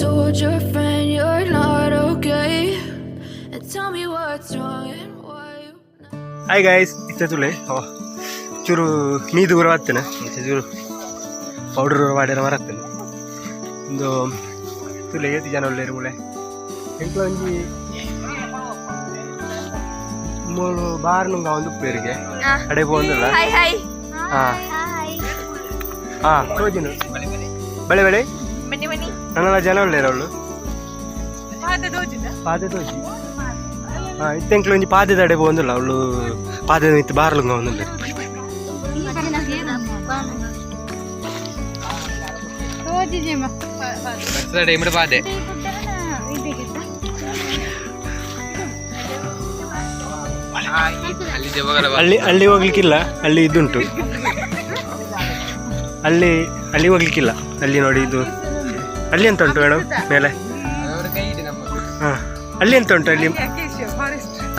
told your friend you're not okay, and tell me what's wrong and why you. Hi guys, ಇತ್ತ ತುಲೆ ಚೂರು me ದೂರ ಆಗ್ತೇನೆ ಚೂರು powder ಮಾಡಿರ ಮರತ್ತೇನೆ ಒಂದು ತುಲೆ ಏತಿ ಜನ ಒಳ್ಳೆಯ ಮುಳೆ ಎಂಕ ಒಂಜಿ ಮೂರು ಬಾರ್ ನುಂಗ ಒಂದು ಪೇರಿಗೆ ಅಡೆ ಹೋಗಲ್ಲ ಹಾಂ ತೋಜಿನು ಬಳೆ ಬಳೆ ನನ್ನೆಲ್ಲ ಜನ ಒಳ್ಳೆಯ ಅವಳು ಪಾದೆ ತೋಜಿ ಹಾಂ ಇತ್ತೆಂಕ್ಲು ಒಂಜಿ ಪಾದದ ಅಡೆ ಹೋಗಲ್ಲ ಅವಳು ಪಾದದ ಇತ್ತು ಬಾರ್ಲುಂಗ ಒಂದುಂಡೆ ಪಾದೆ ಅಲ್ಲಿ ಹೋಗ್ಲಿಕ್ಕಿಲ್ಲ, ಅಲ್ಲಿ ಇದುಂಟು, ಅಲ್ಲಿ ಹೋಗ್ಲಿಕ್ಕಿಲ್ಲ. ಅಲ್ಲಿ ನೋಡಿ ಇದು ಅಲ್ಲಿ ಎಂತ ಉಂಟು ಮೇಡಮ್ ಮೇಲೆ? ಹಾಂ ಅಲ್ಲಿ ಎಂತ ಉಂಟು? ಅಲ್ಲಿ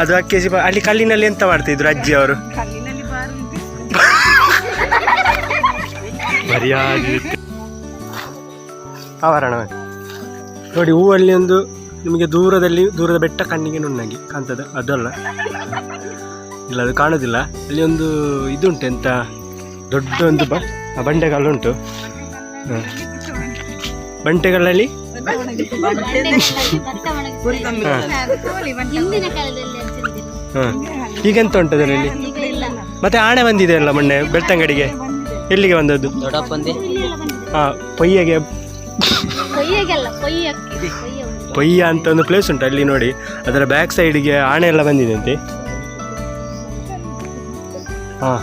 ಅದು ಅಕ್ಕೇಸಿ ಅಲ್ಲಿ ಕಲ್ಲಿನಲ್ಲಿ ಎಂತ ಮಾಡ್ತಿದ್ರು ಅಜ್ಜಿ ಅವರು? ಮರ್ಯಾದೆ ಆವರಣ ನೋಡಿ. ಹೂವಲ್ಲಿ ಒಂದು ನಿಮಗೆ ದೂರದ ಬೆಟ್ಟ ಕಣ್ಣಿಗೆ ನುಣ್ಣಗೆ ಕಾಣ್ತದೆ, ಅದಲ್ಲ ಇಲ್ಲ ಅದು ಕಾಣೋದಿಲ್ಲ. ಅಲ್ಲಿ ಒಂದು ಇದುಂಟು, ಎಂತ ದೊಡ್ಡ ಒಂದು ಬಂಡೆಗಲ್ಲುಂಟು. ಬಂಟೆಗಳಲ್ಲಿ ಈಗೆಂತ ಉಂಟು ಅದರಲ್ಲಿ? ಮತ್ತೆ ಆಣೆ ಬಂದಿದೆ ಅಲ್ಲ ಮೊನ್ನೆ ಬೆಳ್ತಂಗಡಿಗೆ, ಎಲ್ಲಿಗೆ ಬಂದದ್ದು? ಹಾಂ, ಪೊಯ್ಯ ಅಂತ ಒಂದು ಪ್ಲೇಸ್ ಉಂಟು ಅಲ್ಲಿ ನೋಡಿ. ಅದರ ಬ್ಯಾಕ್ ಸೈಡ್ಗೆ ಆಣೆ ಎಲ್ಲ ಬಂದಿದೆ ಅಂತೆ. ಹಾಂ,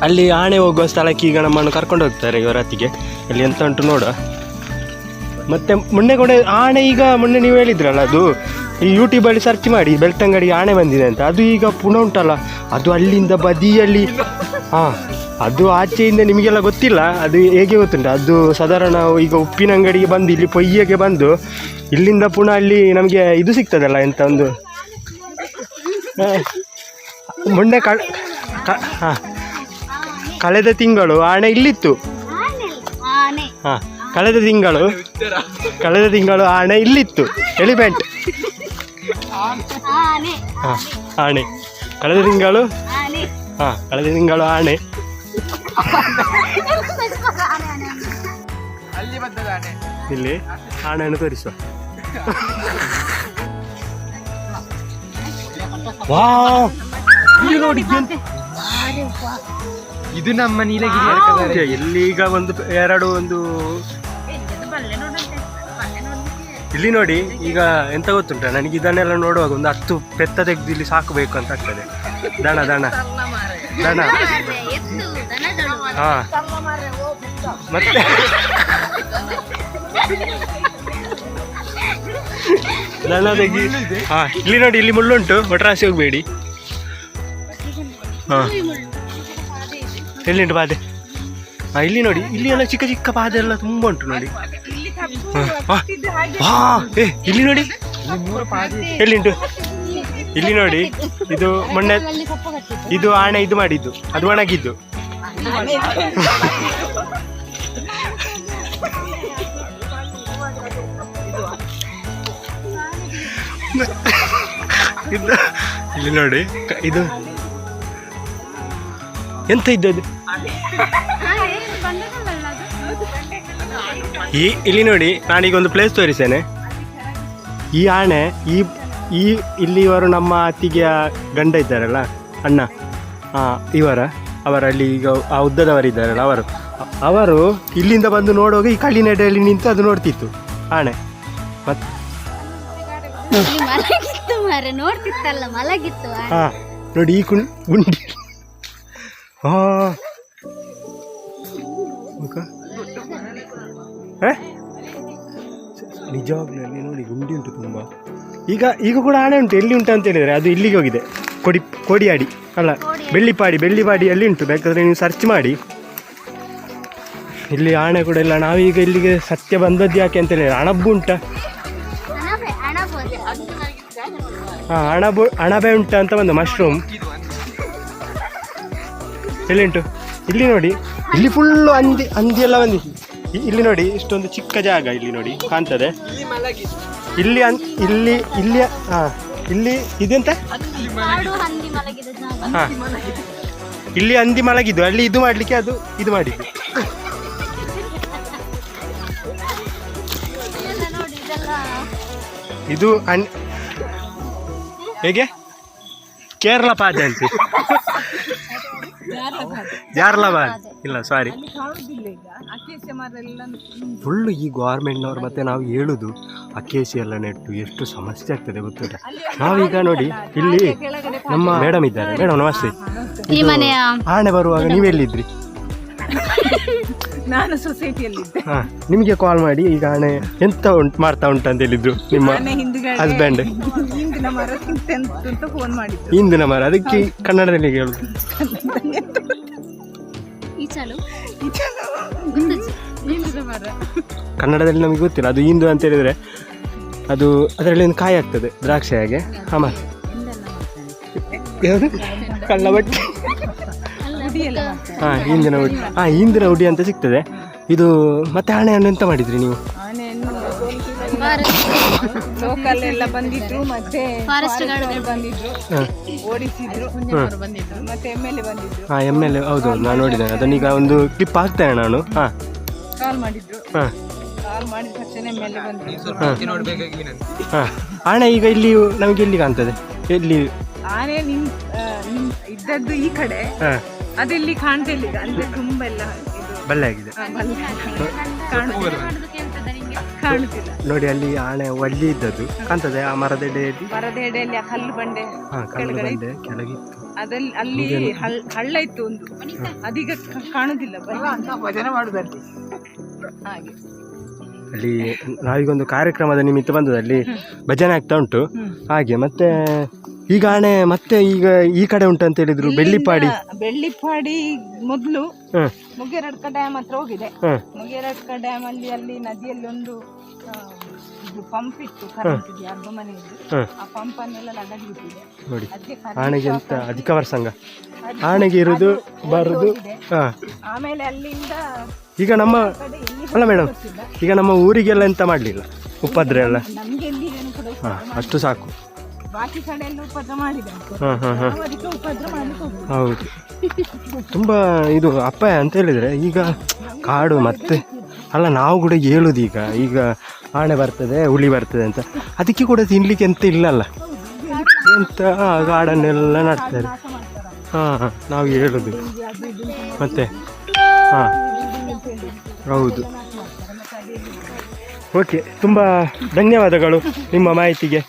ಅಲ್ಲಿ ಆಣೆ ಹೋಗುವ ಸ್ಥಳಕ್ಕೆ ಈಗ ನಮ್ಮನ್ನು ಕರ್ಕೊಂಡು ಹೋಗ್ತಾರೆ ಇವರತ್ತಿಗೆ. ಅಲ್ಲಿ ಎಂತ ಉಂಟು ನೋಡುವ. ಮತ್ತೆ ಮೊನ್ನೆ ಕೂಡ ಆಣೆ, ಈಗ ಮೊನ್ನೆ ನೀವು ಹೇಳಿದ್ರಲ್ಲ, ಅದು ಈ ಯೂಟ್ಯೂಬಲ್ಲಿ ಸರ್ಚ್ ಮಾಡಿ ಬೆಳ್ತಂಗಡಿ ಆಣೆ ಬಂದಿದೆ ಅಂತ. ಅದು ಈಗ ಪುನಃ ಉಂಟಲ್ಲ, ಅದು ಅಲ್ಲಿಂದ ಬದಿಯಲ್ಲಿ. ಹಾಂ, ಅದು ಆಚೆಯಿಂದ ನಿಮಗೆಲ್ಲ ಗೊತ್ತಿಲ್ಲ, ಅದು ಹೇಗೆ ಗೊತ್ತುಂಟು? ಅದು ಸಾಧಾರಣ ಈಗ ಉಪ್ಪಿನ ಅಂಗಡಿಗೆ ಬಂದು ಇಲ್ಲಿ ಪೊಯ್ಯಗೆ ಬಂದು ಇಲ್ಲಿಂದ ಪುನಃ ಅಲ್ಲಿ ನಮಗೆ ಇದು ಸಿಗ್ತದಲ್ಲ, ಎಂತ ಒಂದು ಮೊನ್ನೆ ಹಾಂ ಕಳೆದ ತಿಂಗಳು ಆಣೆ ಇಲ್ಲಿತ್ತು. ಹಾಂ, ಕಳೆದ ತಿಂಗಳು ಆಣೆ ಇಲ್ಲಿತ್ತು, ಎಲಿಫೆಂಟ್. ಹಾಂ, ಆಣೆ ಕಳೆದ ತಿಂಗಳು. ಹಾಂ, ಕಳೆದ ತಿಂಗಳು ಆಣೆ. ಇಲ್ಲಿ ಆಣೆಯನ್ನು ತೋರಿಸುವ. ಇದು ನಮ್ಮ ನೀಲಗಿರಿ. ಇಲ್ಲಿ ಈಗ ಒಂದು ಇಲ್ಲಿ ನೋಡಿ. ಈಗ ಎಂತ ಗೊತ್ತುಂಟ ನನಗೆ, ಇದನ್ನೆಲ್ಲ ನೋಡುವಾಗ ಒಂದು 10 ಪೆತ್ತ ತೆಗೆದು ಇಲ್ಲಿ ಸಾಕಬೇಕು ಅಂತ ಆಗ್ತದೆ. ದಣ ಹಾಂ, ಮತ್ತೆ ದಣ ತೆಗಿ. ಹಾಂ, ಇಲ್ಲಿ ನೋಡಿ, ಇಲ್ಲಿ ಮುಳ್ಳುಂಟು, ಒಟ್ರಾಸಿ ಹೋಗಬೇಡಿ. ಹಾಂ, ಎಲ್ಲಿಂಟು ಪಾದೆ? ಹಾಂ, ಇಲ್ಲಿ ನೋಡಿ, ಇಲ್ಲಿ ಎಲ್ಲ ಚಿಕ್ಕ ಚಿಕ್ಕ ಪಾದೆ ಎಲ್ಲ ತುಂಬ ಉಂಟು ನೋಡಿ. ಹಾಂ, ಇಲ್ಲಿ ನೋಡಿ, ಎಲ್ಲಿಂಟು? ಇಲ್ಲಿ ನೋಡಿ, ಇದು ಮೊನ್ನೆ ಇದು ಆಣೆ ಇದು ಮಾಡಿದ್ದು, ಅದು ಒಣಗಿದ್ದು. ಇಲ್ಲಿ ನೋಡಿ, ಇದು ಎಂತ ಇದ್ದದ್ದು? ಇಲ್ಲಿ ನೋಡಿ, ನಾನೀಗ ಒಂದು ಪ್ಲೇಸ್ ತೋರಿಸ್ತೇನೆ. ಈ ಆಣೆ ಇಲ್ಲಿವರು ನಮ್ಮ ಅತ್ತಿಗೆಯ ಗಂಡ ಇದ್ದಾರಲ್ಲ, ಅಣ್ಣ, ಅವರಲ್ಲಿ ಈಗ ಆ ಉದ್ದದವರಿದ್ದಾರಲ್ಲ, ಅವರು ಇಲ್ಲಿಂದ ಬಂದು ನೋಡುವಾಗ ಈ ಕಲ್ಲಿನಡೆಯಲ್ಲಿ ನಿಂತು ಅದು ನೋಡ್ತಿತ್ತು ಆಣೆ. ಮತ್ತೆ ಹಾಂ ನೋಡಿ, ಈ ಗುಂಡಿ. ಹಾಂ, ನಿಜವಾಗ್ಲೂ ಅಲ್ಲಿ ನೋಡಿ ಗುಂಡಿ ಉಂಟು ತುಂಬ. ಈಗ ಕೂಡ ಆಣೆ ಉಂಟು. ಎಲ್ಲಿ ಉಂಟು ಅಂತ ಹೇಳಿದರೆ ಅದು ಇಲ್ಲಿಗೆ ಹೋಗಿದೆ. ಕೋಡಿಯಾಡಿ ಅಲ್ಲ, ಬೆಳ್ಳಿಪಾಡಿ ಅಲ್ಲಿ ಉಂಟು. ಬೇಕಾದರೆ ನೀವು ಸರ್ಚ್ ಮಾಡಿ. ಇಲ್ಲಿ ಆಣೆ ಕೂಡ ಇಲ್ಲ. ನಾವೀಗ ಇಲ್ಲಿಗೆ ಸತ್ಯ ಬಂದದ್ದು ಯಾಕೆ ಅಂತ ಹೇಳಿದರೆ ಅಣಬು ಉಂಟ. ಹಾಂ, ಅಣಬೆ ಉಂಟ ಅಂತ ಬಂದು ಮಶ್ರೂಮ್. ಎಲ್ಲಿ ಉಂಟು? ಇಲ್ಲಿ ನೋಡಿ, ಇಲ್ಲಿ ಫುಲ್ಲು ಹಂದಿ ಎಲ್ಲ ಬಂದಿದೆ. ಇಲ್ಲಿ ನೋಡಿ ಇಷ್ಟೊಂದು ಚಿಕ್ಕ ಜಾಗ ಇಲ್ಲಿ ನೋಡಿ ಕಾಣ್ತದೆ. ಇಲ್ಲಿ ಇಲ್ಲಿ ಇಲ್ಲಿ ಇದೆಂತ ಇಲ್ಲಿ ಹಂದಿ ಮಲಗಿದ್ದು ಅಲ್ಲಿ ಇದು ಮಾಡ್ಲಿಕ್ಕೆ ಅದು ಇದು ಮಾಡಿದ್ದು. ಇದು ಹೇಗೆ ಕೇರಳ ಪಾದೆ ಅಂತ ಜಾರ್ಲಾಬಾದ್ ಇಲ್ಲ ಸಾರಿ ಫುಲ್ಲು ಈ ಗೌರ್ಮೆಂಟ್ನವ್ರು ಮತ್ತೆ ನಾವು ಹೇಳುದು ಅಕೇಶಿ ಎಲ್ಲ ನೆಟ್ಟು ಎಷ್ಟು ಸಮಸ್ಯೆ ಆಗ್ತದೆ ಗೊತ್ತಿಲ್ಲ. ನಾವೀಗ ನೋಡಿ ಇಲ್ಲಿ ನಮ್ಮ ಮೇಡಮ್ ಇದ್ದಾರೆ. ಮೇಡಮ್ ನಮಸ್ತೆ. ಆನೆ ಬರುವಾಗ ನೀವೆಲ್ಲಿದ್ರಿ? ನಾನು ಸೊಸೈಟಿಯಲ್ಲಿದ್ದೆ. ನಿಮಗೆ ಕಾಲ್ ಮಾಡಿ ಈಗ ಆನೆ ಎಂತ ಮಾಡ್ತಾ ಉಂಟು ಅಂತ ಹೇಳಿದ್ರು ನಿಮ್ಮ ಹಸ್ಬೆಂಡ್. ಹಿಂದಿನ ಮರ ಅದಕ್ಕೆ ಕನ್ನಡದಲ್ಲಿ ಹೇಳುದು. ಕನ್ನಡದಲ್ಲಿ ನಮಗೆ ಗೊತ್ತಿಲ್ಲ ಅದು ಹಿಂದು ಅಂತ ಹೇಳಿದ್ರೆ ಅದು ಅದರಲ್ಲಿ ಒಂದು ಕಾಯಿ ಆಗ್ತದೆ ದ್ರಾಕ್ಷಿ ಹಾಗೆ. ಆಮೇಲೆ ಕಳ್ಳ ಬಟ್ಟೆ ಹಿಂದಿನ ಉಡಿ ಹಿಂದಿನ ಉಡಿ ಅಂತ ಸಿಗ್ತದೆ ಇದು. ಮತ್ತೆ ಆನೆಯನ್ನು ಎಂತ ಮಾಡಿದ್ರಿ ನೀವು? ಲೋಕಲ್ ಎಲ್ಲ ಬಂದಿದ್ರು ಮತ್ತೆ ಬಂದಿದ್ರು ಓಡಿಸಿದ್ರು ಮತ್ತೆ ಎಮ್ಎಲ್ಎ ಬಂದಿದ್ರು. ಎಮ್ಎಲ್ಎ ಹೌದು ನಾನು ನೋಡಿದ್ದೇನೆ ಅದನ್ನೀಗ ಒಂದು ಕ್ಲಿಪ್ ಹಾಕ್ತೇನೆ ನಾನು. ಕಾಲ್ ಮಾಡಿದ್ರು. ಕಾಲ್ ಮಾಡಿದ ತಕ್ಷಣ ಎಮ್ಎಲ್ಎ ಬಂದಿದ್ರು. ಆನೆ ಈಗ ಇಲ್ಲಿ ನಮಗೆ ಎಲ್ಲಿ ಕಾಣ್ತದೆ? ಎಲ್ಲಿ ಆನೆ ನಿಮ್ ಇದ್ದದ್ದು ಈ ಕಡೆ ಅದೆಲ್ಲಿ ಕಾಣ್ತಿಲ್ಲ ಅಂದ್ರೆ ತುಂಬಾ ಎಲ್ಲ ಬಲ್ಲೆ ಆಗಿದೆ ಕಾಣುತ್ತಿಲ್ಲ ನೋಡಿ. ಅಲ್ಲಿ ಆನೆ ಒಳ್ಳಿ ಇದ್ದದ್ದು ಕಾಣ್ತದೆ ಆ ಮರದೆಡೆಯಲ್ಲಿ. ಮರದೆಡೆಯಲ್ಲಿ ಆ ಕಲ್ಲು ಬಂಡೆ ಕೆಳಗಿತ್ತು ಅದಲ್ಲಿ ಅಲ್ಲಿ ಹಳ್ಳ ಇತ್ತು ಒಂದು ಅದೀಗ ಕಾಣುದಿಲ್ಲ. ಭಜನೆ ಮಾಡುದಲ್ಲಿ ಹಾಗೆ ಅಲ್ಲಿ ನಾವೀಗೊಂದು ಕಾರ್ಯಕ್ರಮದ ನಿಮಿತ್ತ ಬಂದದ್ದು ಅಲ್ಲಿ ಭಜನೆ ಆಗ್ತಾ ಉಂಟು ಹಾಗೆ. ಮತ್ತೆ ಈಗ ಆನೆ ಮತ್ತೆ ಈಗ ಈ ಕಡೆ ಉಂಟು ಅಂತ ಹೇಳಿದ್ರು. ಬೆಳ್ಳಿಪಾಡಿ ಮೊದಲು ಮುಗೇರಡ್ಕ ಡ್ಯಾಮ್ ಹತ್ರ ಹೋಗಿದೆ. ಮುಗೇರಡ್ಕ ಡ್ಯಾಮ್ ಅಲ್ಲಿ ನದಿಯಲ್ಲಿ ಒಂದು ಪಂಪ್ ಇತ್ತು ಕರೆಂಟ್ ಯಾರ್ದು ಮನೆಯಲ್ಲಿ. ಆ ಪಂಪ್ ಅನ್ನೆಲ್ಲ ಲಗಡಿಬಿಟ್ಟಿದೆ ನೋಡಿ. ಆನೆಗೆ ಅಂತ ಅಧಿಕ ವರ್ಷಂಗ ಆನೆಗೆ ಇರುದು ಬರುದು. ಆಮೇಲೆ ಅಲ್ಲಿಂದ ಈಗ ನಮ್ಮ ಅಲ್ಲ ಮೇಡಮ್ ಈಗ ನಮ್ಮ ಊರಿಗೆಲ್ಲ ಎಂತ ಮಾಡ್ಲಿಲ್ಲ ಉಪದ್ರ ಎಲ್ಲ ನಮ್ಗೆ ಎಲ್ಲಿ ಏನು ಕೂಡ ಅಷ್ಟು ಸಾಕು. ಬಾಕಿ ಕಡೆ ಎಲ್ಲ ಉಪದ್ರ ಮಾಡಿದೆ. ಉಪದ್ರ ಮಾಡ್ಲಿಕ್ಕೆ ಹೌದು ತುಂಬಾ ಇದು ಅಪಾಯ ಅಂತ ಹೇಳಿದ್ರೆ ಈಗ ಕಾಡು ಮತ್ತೆ ಅಲ್ಲ ನಾವು ಕೂಡ ಹೇಳುದು ಈಗ ಆನೆ ಬರ್ತದೆ ಹುಲಿ ಬರ್ತದೆ ಅಂತ ಅದಕ್ಕೆ ಕೂಡ ತಿನ್ಲಿಕ್ಕೆ ಎಂತ ಇಲ್ಲಲ್ಲ ಎಂತ ಗಾರ್ಡನ್ನೆಲ್ಲ ನಡ್ತಾರೆ. ನಾವು ಹೇಳುದು ಮತ್ತೆ ಹೌದು. ಓಕೆ ತುಂಬ ಧನ್ಯವಾದಗಳು ನಿಮ್ಮ ಮಾಹಿತಿಗೆ.